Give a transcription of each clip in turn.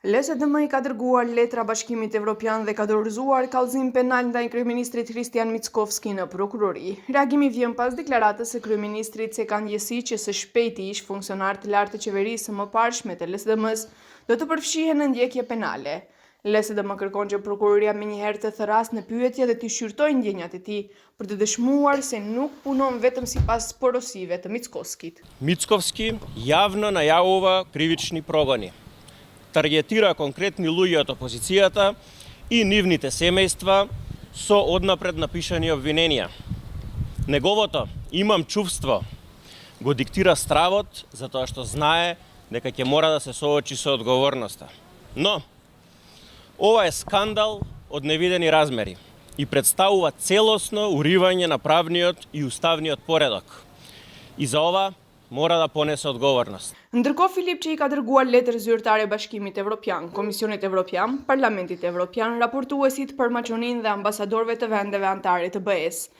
LSDM I ka dërguar letra Bashkimit Evropian dhe ka dorëzuar kallëzim penal ndaj kryeministrit Hristijan Mickovski në prokurori. Reagimi vjen pas deklaratës së kryeministrit se ka ndjesi që së shpejti ish funksionar të lartë të qeverisë së mëparshme të LSDM-s do të përfshihen në ndjekje penale. LSDM kërkon që prokuroria menjëherë të thërasë në pyetje dhe të shqyrtojë ndjenjat e tij për të dëshmuar se nuk punon vetëm sipas porosive të Mickovskit. Mickovski javno најавува кривични прогони. Таргетира конкретни луѓе од опозицијата и нивните семејства со однапред напишани обвиненија. Неговото "имам чувство" го диктира стравот затоа што знае дека ќе мора да се соочи со одговорноста. Но ова е скандал од невидени размери и представува целосно уривање на правниот и уставниот поредок. И за ова mora da ponese odgovornost. Ndërkohë Filip që I ka dërguar letër zyrtare Bashkimit Evropian, Komisionit Evropian, Parlamentit Evropian, raportuesit për Maqoninë dhe ambasadorëve të vendeve anëtare të BE-s.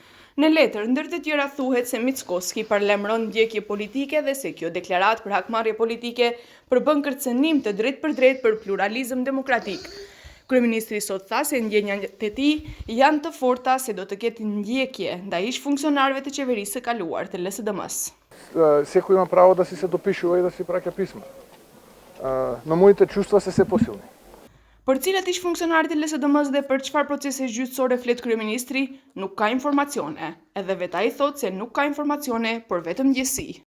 Në letër, ndër të tjera thuhet se Mickovski parlemron ndjekje politike dhe se kjo deklaratë për hakmarrje politike përbën kërcënim të drejt për pluralizëm demokratik. Kryeministri sot tha se ndjenjat e tij janë të forta se do të ketë ndjekje ndaj ish funksionarëve të qeverisë së kaluar të LSDM-s. Секој има право да си се допишува и да си праќа писма. Но моите чувства се посилни. Për cilat ish funksionarët e LSDM-s dhe për çfarë procese gjyqësore flet kryeministri, nuk ka informacione. Edhe vetë ai thotë se nuk ka informacione, por vetëm ndjesi.